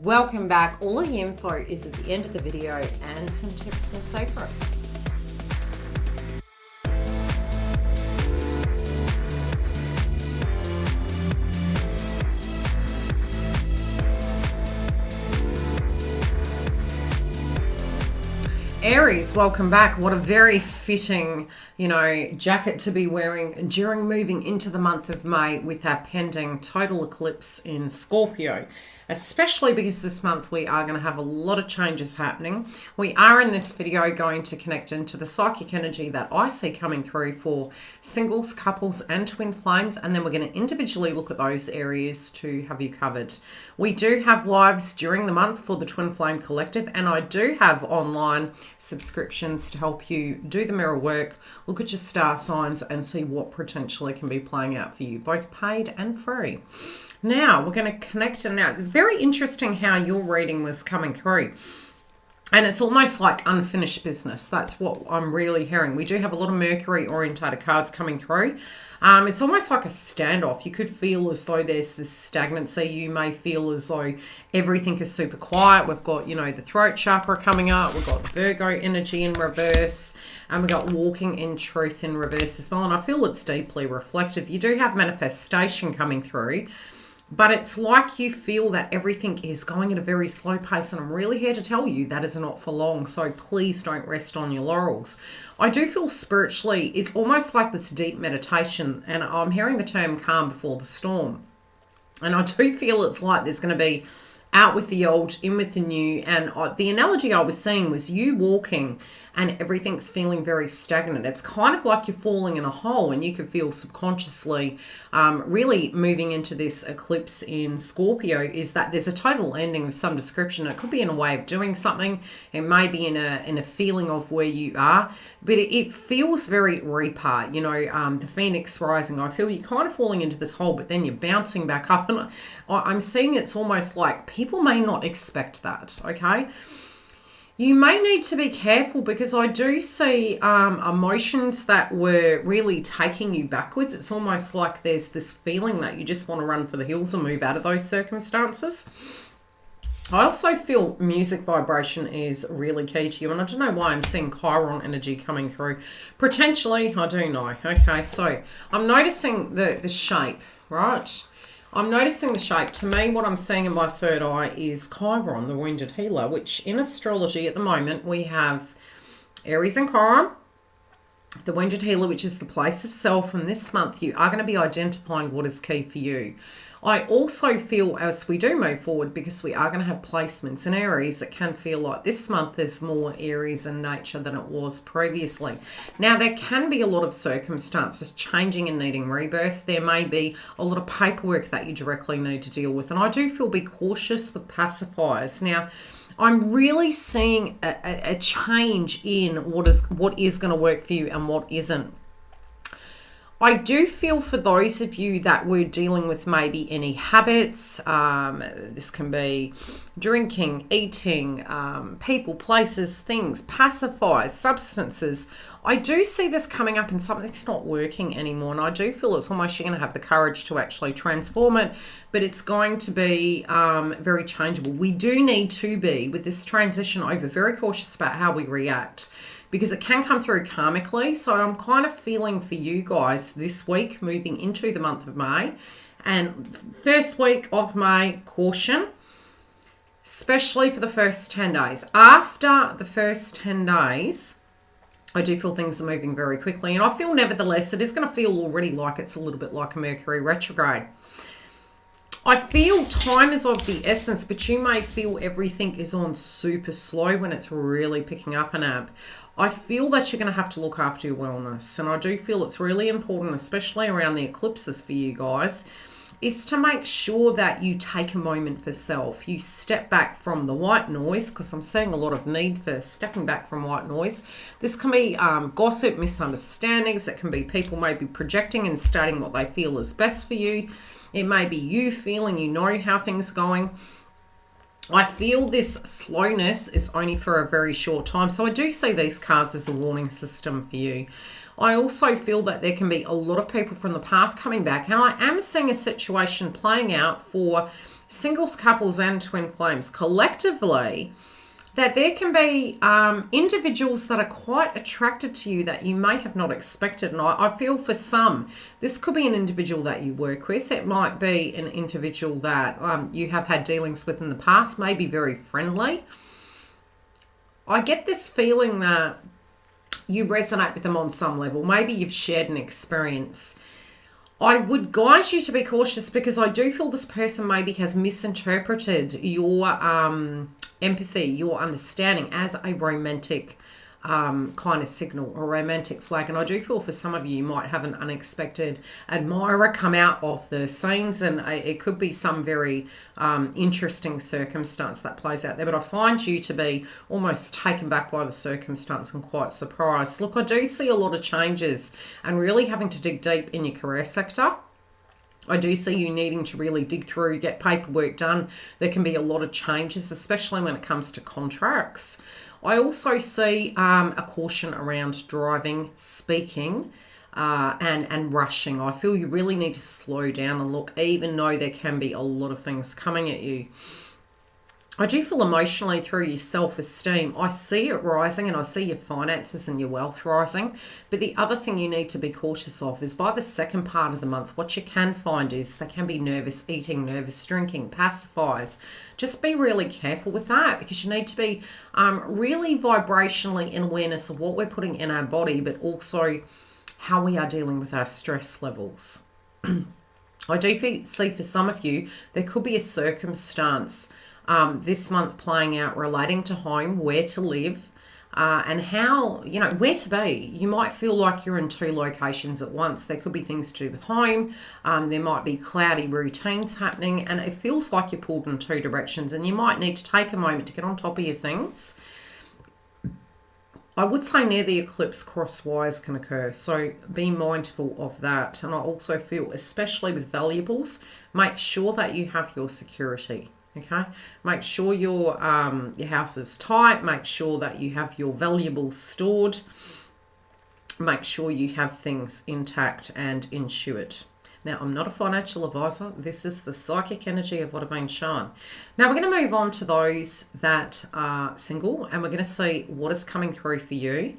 Welcome back. All of the info is at the end of the video and some tips and secrets. Aries, welcome back. What a very fitting, jacket to be wearing during moving into the month of May with our pending total eclipse in Scorpio. Especially because this month we are going to have a lot of changes happening. We are in this video going to connect into the psychic energy that I see coming through for singles, couples and twin flames, and then we're going to individually look at those areas to have you covered. We do have lives during the month for the Twin Flame Collective, and I do have online subscriptions to help you do the mirror work, look at your star signs and see what potentially can be playing out for you, both paid and free. Now, we're going to connect and now. Very interesting how your reading was coming through. And it's almost like unfinished business. That's what I'm really hearing. We do have a lot of Mercury-orientated cards coming through. It's almost like a standoff. You could feel as though there's this stagnancy. You may feel as though everything is super quiet. We've got, the throat chakra coming up. We've got Virgo energy in reverse. And we've got walking in truth in reverse as well. And I feel it's deeply reflective. You do have manifestation coming through. But it's like you feel that everything is going at a very slow pace, and I'm really here to tell you that is not for long, so please don't rest on your laurels. I do feel spiritually, it's almost like this deep meditation, and I'm hearing the term calm before the storm. And I do feel it's like there's going to be out with the old, in with the new, and the analogy I was seeing was you walking and everything's feeling very stagnant. It's kind of like you're falling in a hole, and you can feel subconsciously really moving into this eclipse in Scorpio is that there's a total ending of some description. It could be in a way of doing something. It may be in a feeling of where you are, but it feels very Reaper, the Phoenix rising. I feel you're kind of falling into this hole, but then you're bouncing back up, and I'm seeing it's almost like people may not expect that, okay? You may need to be careful because I do see emotions that were really taking you backwards. It's almost like there's this feeling that you just want to run for the hills and move out of those circumstances. I also feel music vibration is really key to you, and I don't know why I'm seeing Chiron energy coming through. Potentially, I do know. Okay, so I'm noticing the shape, right? I'm noticing the shape. To me, what I'm seeing in my third eye is Chiron, the wounded healer, which in astrology at the moment, we have Aries and Chiron, the wounded healer, which is the place of self. And this month, you are going to be identifying what is key for you. I also feel as we do move forward, because we are going to have placements in Aries, it can feel like this month there's more Aries in nature than it was previously. Now, there can be a lot of circumstances changing and needing rebirth. There may be a lot of paperwork that you directly need to deal with. And I do feel be cautious with pacifiers. Now, I'm really seeing a change in what is going to work for you and what isn't. I do feel for those of you that were dealing with maybe any habits, this can be drinking, eating, people, places, things, pacifiers, substances. I do see this coming up and something's not working anymore, and I do feel it's almost you're going to have the courage to actually transform it, but it's going to be very changeable. We do need to be, with this transition over, very cautious about how we react, because it can come through karmically. So I'm kind of feeling for you guys this week, moving into the month of May. And first week of May, caution, especially for the first 10 days. After the first 10 days, I do feel things are moving very quickly. And I feel nevertheless, it is going to feel already like it's a little bit like a Mercury retrograde. I feel time is of the essence, but you may feel everything is on super slow when it's really picking up an amp. I feel that you're going to have to look after your wellness, and I do feel it's really important, especially around the eclipses for you guys, is to make sure that you take a moment for self. You step back from the white noise, because I'm seeing a lot of need for stepping back from white noise. This can be gossip, misunderstandings. It can be people maybe projecting and stating what they feel is best for you. It may be you feeling you know how things are going. I feel this slowness is only for a very short time. So I do see these cards as a warning system for you. I also feel that there can be a lot of people from the past coming back. And I am seeing a situation playing out for singles, couples, and twin flames collectively, that there can be individuals that are quite attracted to you that you may have not expected. And I feel for some, this could be an individual that you work with. It might be an individual that you have had dealings with in the past, maybe very friendly. I get this feeling that you resonate with them on some level. Maybe you've shared an experience. I would guide you to be cautious, because I do feel this person maybe has misinterpreted your empathy, your understanding as a romantic kind of signal or romantic flag. And I do feel for some of you, you might have an unexpected admirer come out of the scenes, and it could be some very interesting circumstance that plays out there. But I find you to be almost taken back by the circumstance and quite surprised. Look, I do see a lot of changes and really having to dig deep in your career sector. I do see you needing to really dig through, get paperwork done. There can be a lot of changes, especially when it comes to contracts. I also see a caution around driving, speaking, and rushing. I feel you really need to slow down and look, even though there can be a lot of things coming at you. I do feel emotionally through your self-esteem. I see it rising, and I see your finances and your wealth rising. But the other thing you need to be cautious of is by the second part of the month, what you can find is they can be nervous eating, nervous drinking, pacifiers. Just be really careful with that, because you need to be really vibrationally in awareness of what we're putting in our body, but also how we are dealing with our stress levels. I do see for some of you, there could be a circumstance this month playing out relating to home, where to live, and how, where to be. You might feel like you're in two locations at once. There could be things to do with home. There might be cloudy routines happening, and it feels like you're pulled in two directions, and you might need to take a moment to get on top of your things. I would say near the eclipse, cross wires can occur, so be mindful of that. And I also feel, especially with valuables, make sure that you have your security. Okay, make sure your house is tight. Make sure that you have your valuables stored. Make sure you have things intact and insured. Now, I'm not a financial advisor. This is the psychic energy of what I've been shown. Now, we're going to move on to those that are single, and we're going to see what is coming through for you.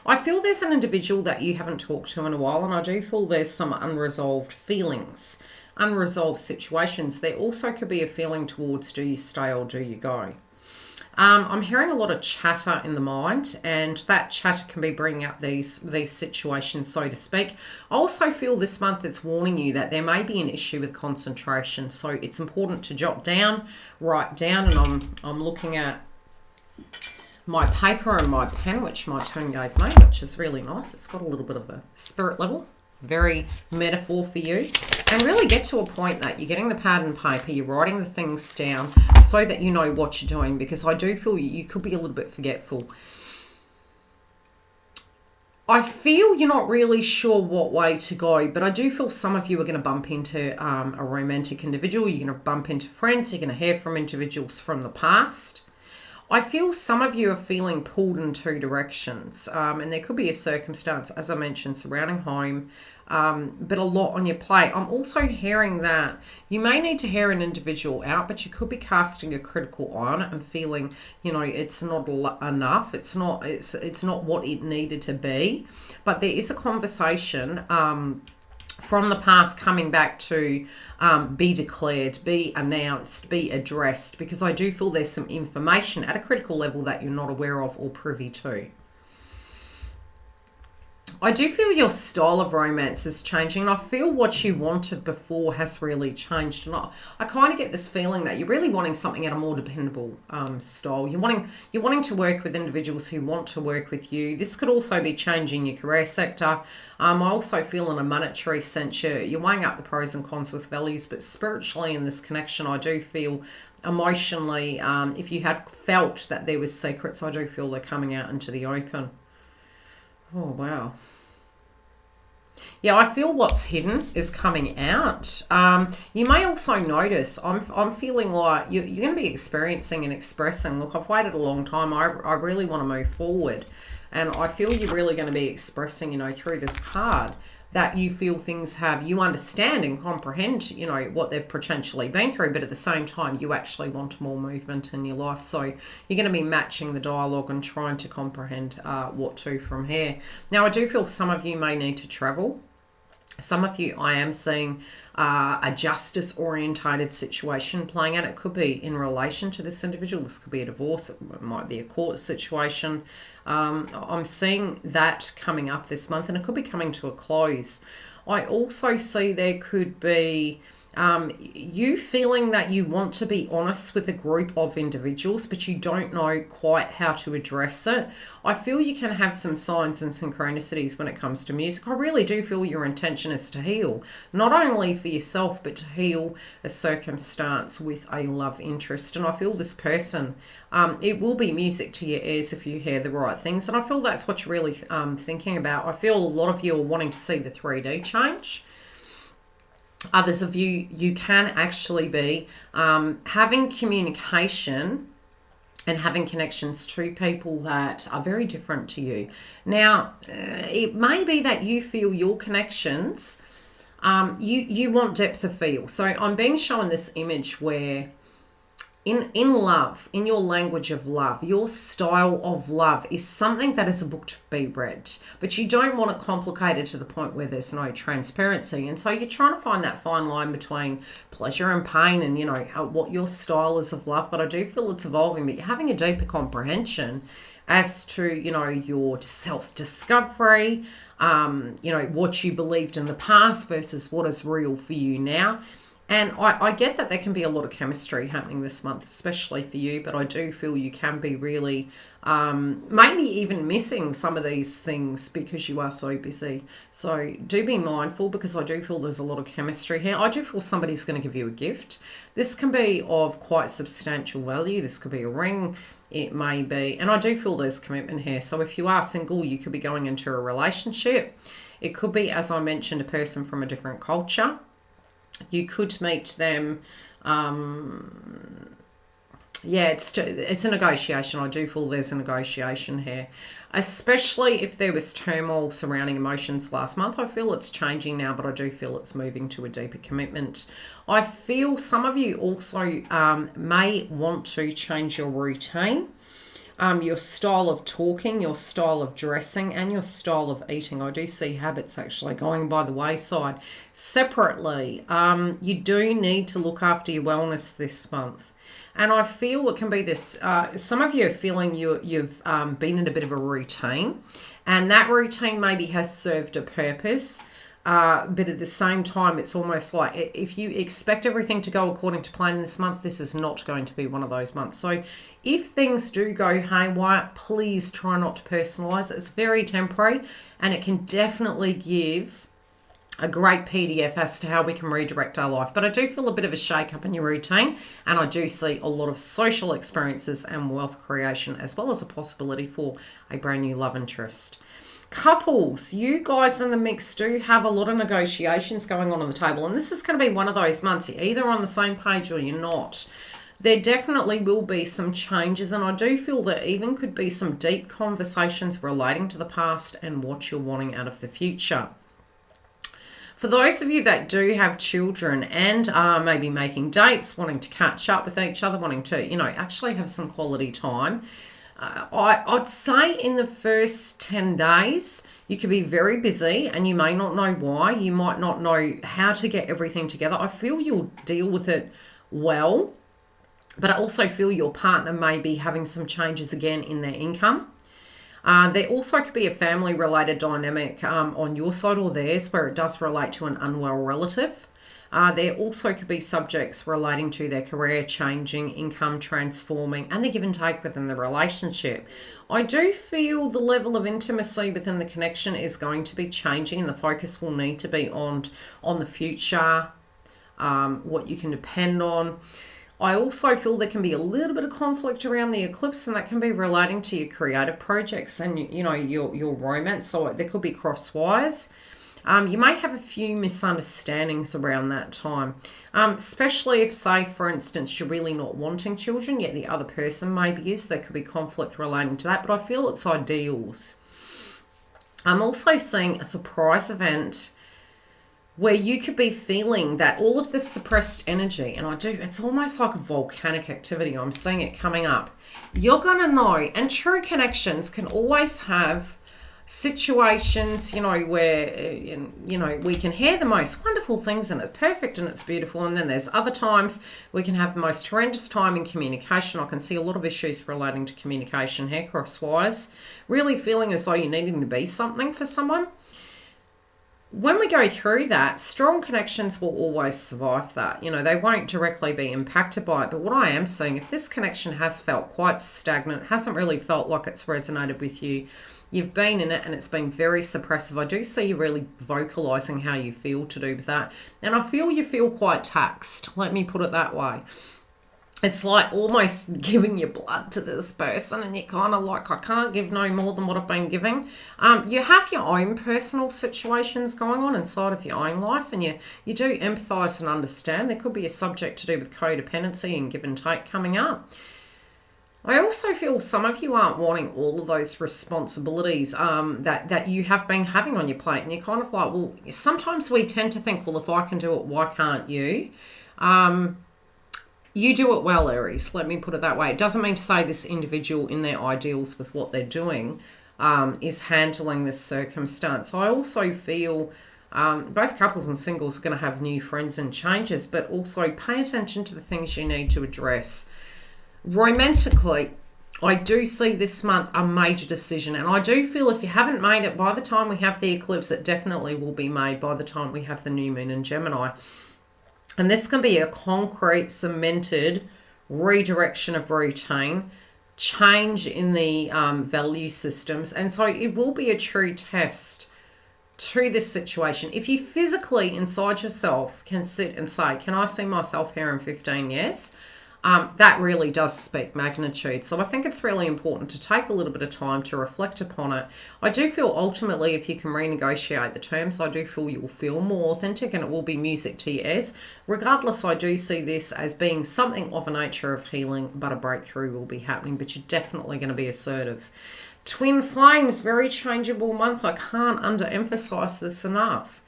I feel there's an individual that you haven't talked to in a while, and I do feel there's some unresolved feelings, unresolved situations. There also could be a feeling towards, do you stay or do you go? I'm hearing a lot of chatter in the mind, and that chatter can be bringing up these situations, so to speak. I also feel this month it's warning you that there may be an issue with concentration, so it's important to jot down, write down, and I'm looking at my paper and my pen, which my twin gave me, which is really nice. It's got a little bit of a spirit level. Very metaphor for you, and really get to a point that you're getting the pad and paper, you're writing the things down so that you know what you're doing, because I do feel you could be a little bit forgetful. I feel you're not really sure what way to go, but I do feel some of you are going to bump into a romantic individual. You're going to bump into friends. You're going to hear from individuals from the past. I feel some of you are feeling pulled in two directions, and there could be a circumstance, as I mentioned, surrounding home, but a lot on your plate. I'm also hearing that you may need to hear an individual out, but you could be casting a critical eye on it and feeling, it's not enough. It's not what it needed to be. But there is a conversation from the past coming back to be declared, be announced, be addressed, because I do feel there's some information at a critical level that you're not aware of or privy to. I do feel your style of romance is changing, and I feel what you wanted before has really changed. And I kind of get this feeling that you're really wanting something at a more dependable style. You're wanting to work with individuals who want to work with you. This could also be changing your career sector. I also feel in a monetary sense you're weighing up the pros and cons with values, but spiritually in this connection, I do feel emotionally, if you had felt that there was secrets, I do feel they're coming out into the open. Oh, wow. Yeah, I feel what's hidden is coming out. You may also notice, I'm feeling like you're going to be experiencing and expressing, look, I've waited a long time. I really want to move forward. And I feel you're really going to be expressing, through this card, that you feel things have, you understand and comprehend, you know, what they've potentially been through, but at the same time, you actually want more movement in your life. So you're going to be matching the dialogue and trying to comprehend what to from here. Now, I do feel some of you may need to travel. Some of you, I am seeing a justice orientated situation playing out. It could be in relation to this individual. This could be a divorce. It might be a court situation. I'm seeing that coming up this month, and it could be coming to a close. I also see there could be you feeling that you want to be honest with a group of individuals, but you don't know quite how to address it. I feel you can have some signs and synchronicities when it comes to music. I really do feel your intention is to heal, not only for yourself, but to heal a circumstance with a love interest. And I feel this person, it will be music to your ears if you hear the right things. And I feel that's what you're really thinking about. I feel a lot of you are wanting to see the 3D change. Others of you, you can actually be having communication and having connections to people that are very different to you. Now, it may be that you feel your connections, you want depth of field. So I'm being shown this image where in love, in your language of love, your style of love is something that is a book to be read, but you don't want it complicated to the point where there's no transparency. And so you're trying to find that fine line between pleasure and pain and, you know, what your style is of love. But I do feel it's evolving, but you're having a deeper comprehension as to, you know, your self-discovery, you know, what you believed in the past versus what is real for you now. And I get that there can be a lot of chemistry happening this month, especially for you, but I do feel you can be really maybe even missing some of these things because you are so busy. So do be mindful, because I do feel there's a lot of chemistry here. I do feel somebody's going to give you a gift. This can be of quite substantial value. This could be a ring. It may be, and I do feel there's commitment here. So if you are single, you could be going into a relationship. It could be, as I mentioned, a person from a different culture. You could meet them. Yeah, it's a negotiation. I do feel there's a negotiation here, especially if there was turmoil surrounding emotions last month. I feel it's changing now, but I do feel it's moving to a deeper commitment. I feel some of you also may want to change your routine. Your style of talking, your style of dressing, and your style of eating. I do see habits actually going by the wayside. Separately, you do need to look after your wellness this month. And I feel it can be this, some of you are feeling you've been in a bit of a routine, and that routine maybe has served a purpose. But at the same time, it's almost like if you expect everything to go according to plan this month, this is not going to be one of those months. So if things do go haywire, please try not to personalize it. It's very temporary, and it can definitely give a great PDF as to how we can redirect our life. But I do feel a bit of a shake up in your routine, and I do see a lot of social experiences and wealth creation, as well as a possibility for a brand new love interest. Couples, you guys in the mix do have a lot of negotiations going on the table, and this is going to be one of those months you're either on the same page or you're not. There definitely will be some changes, and I do feel there even could be some deep conversations relating to the past and what you're wanting out of the future. For those of you that do have children and are maybe making dates, wanting to catch up with each other, wanting to, you know, actually have some quality time, I'd say in the first 10 days, you could be very busy and you may not know why. You might not know how to get everything together. I feel you'll deal with it well, but I also feel your partner may be having some changes again in their income. There also could be a family-related dynamic on your side or theirs where it does relate to an unwell relative. There also could be subjects relating to their career changing, income transforming, and the give and take within the relationship. I do feel the level of intimacy within the connection is going to be changing, and the focus will need to be on the future, what you can depend on. I also feel there can be a little bit of conflict around the eclipse, and that can be relating to your creative projects and, you know, your romance. So there could be cross wires. You may have a few misunderstandings around that time, especially if, say, for instance, you're really not wanting children, yet the other person maybe is. There could be conflict relating to that, but I feel it's ideals. I'm also seeing a surprise event where you could be feeling that all of this suppressed energy, and it's almost like a volcanic activity. I'm seeing it coming up. You're going to know, and true connections can always have situations, where, we can hear the most wonderful things and it's perfect and it's beautiful. And then there's other times we can have the most horrendous time in communication. I can see a lot of issues relating to communication here, crosswise, really feeling as though you're needing to be something for someone. When we go through that, strong connections will always survive that. They won't directly be impacted by it. But what I am seeing, if this connection has felt quite stagnant, hasn't really felt like it's resonated with you, you've been in it and it's been very suppressive. I do see you really vocalizing how you feel to do with that. And I feel you feel quite taxed. Let me put it that way. It's like almost giving your blood to this person and you're kind of like, I can't give no more than what I've been giving. You have your own personal situations going on inside of your own life, and you do empathize and understand. There could be a subject to do with codependency and give and take coming up. I also feel some of you aren't wanting all of those responsibilities that you have been having on your plate. And you're kind of like, well, sometimes we tend to think, well, if I can do it, why can't you? You do it well, Aries. Let me put it that way. It doesn't mean to say this individual in their ideals with what they're doing is handling this circumstance. I also feel both couples and singles are going to have new friends and changes, but also pay attention to the things you need to address. Romantically, I do see this month a major decision, and I do feel if you haven't made it by the time we have the eclipse, it definitely will be made by the time we have the new moon in Gemini. And this can be a concrete, cemented redirection of routine, change in the value systems. And so it will be a true test to this situation. If you physically inside yourself can sit and say, can I see myself here in 15 years? That really does speak magnitude. So I think it's really important to take a little bit of time to reflect upon it. I do feel ultimately if you can renegotiate the terms, I do feel you'll feel more authentic and it will be music to your ears. Regardless, I do see this as being something of a nature of healing, but a breakthrough will be happening, but you're definitely going to be assertive. Twin flames, very changeable month. I can't underemphasize this enough.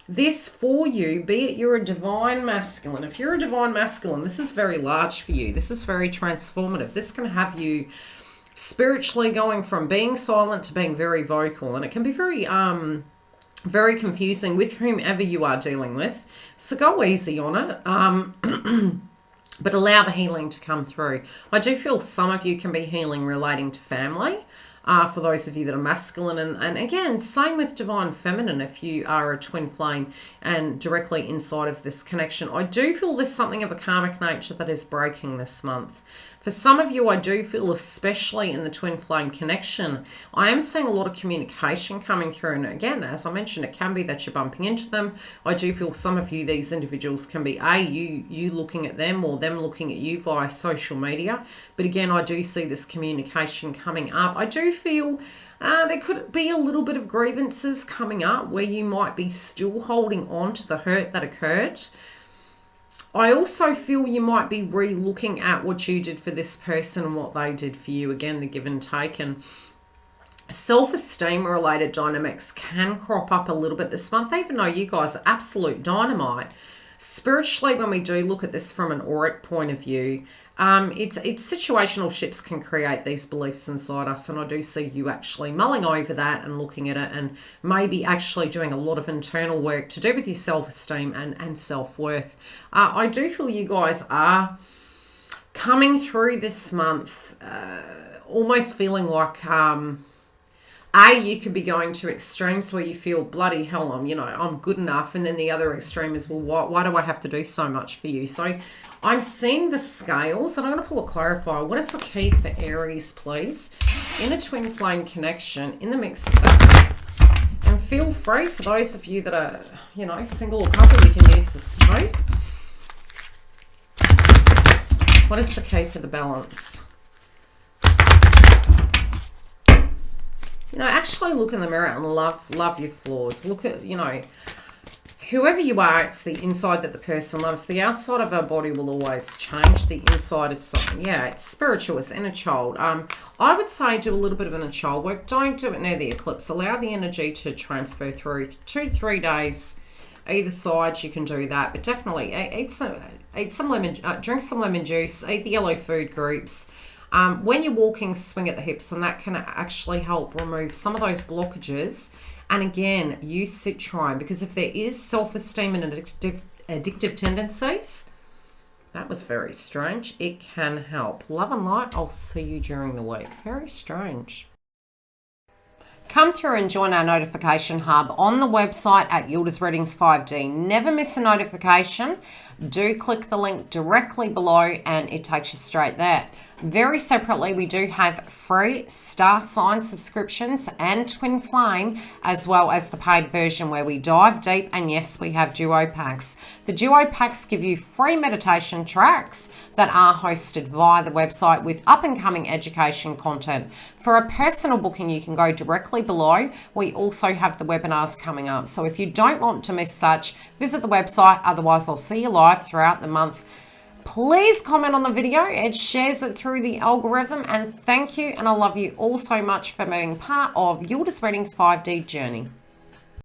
This for you, be it you're a divine masculine. If you're a divine masculine, this is very large for you. This is very transformative. This can have you spiritually going from being silent to being very vocal. And it can be very, very confusing with whomever you are dealing with. So go easy on it. But allow the healing to come through. I do feel some of you can be healing relating to family. For those of you that are masculine, and again, same with divine feminine if you are a twin flame and directly inside of this connection. I do feel there's something of a karmic nature that is breaking this month. For some of you, I do feel, especially in the twin flame connection, I am seeing a lot of communication coming through. And again, as I mentioned, it can be that you're bumping into them. I do feel some of you, these individuals can be you looking at them or them looking at you via social media. But again, I do see this communication coming up. I do feel there could be a little bit of grievances coming up where you might be still holding on to the hurt that occurred. I also feel you might be re-looking at what you did for this person and what they did for you. Again, the give and take, and self-esteem related dynamics can crop up a little bit this month, even though you guys are absolute dynamite. Spiritually, when we do look at this from an auric point of view, it's situational shifts can create these beliefs inside us, and I do see you actually mulling over that and looking at it and maybe actually doing a lot of internal work to do with your self-esteem and self-worth. I do feel you guys are coming through this month almost feeling like you could be going to extremes where you feel bloody hell, I'm good enough, and then the other extreme is, well, why do I have to do so much for you? So I'm seeing the scales, and I'm going to pull a clarifier. What is the key for Aries, please? In a twin flame connection, in the mix of that. And feel free, for those of you that are, single or couple, you can use this too. What is the key for the balance? Actually look in the mirror and love your flaws. Look at, whoever you are, it's the inside that the person loves. The outside of our body will always change. The inside is something, it's spiritual, it's inner child. I would say do a little bit of inner child work. Don't do it near the eclipse. Allow the energy to transfer through 2 to 3 days Either side, you can do that, but definitely eat some lemon, drink some lemon juice, eat the yellow food groups. When you're walking, swing at the hips, and that can actually help remove some of those blockages. And again, use citrine, because if there is self-esteem and addictive tendencies, that was very strange, it can help. Love and light, I'll see you during the week. Very strange. Come through and join our notification hub on the website at YILDIZ Readings 5D. Never miss a notification. Do click the link directly below and it takes you straight there. Very separately, we do have free star sign subscriptions and twin flame, as well as the paid version where we dive deep, and yes, we have duo packs. The duo packs give you free meditation tracks that are hosted via the website with up-and-coming education content. For a personal booking, you can go directly below. We also have the webinars coming up, so if you don't want to miss such, visit the website. Otherwise, I'll see you live throughout the month. Please comment on the video. It shares it through the algorithm, and thank you, and I love you all so much for being part of YILDIZ Readings 5D journey.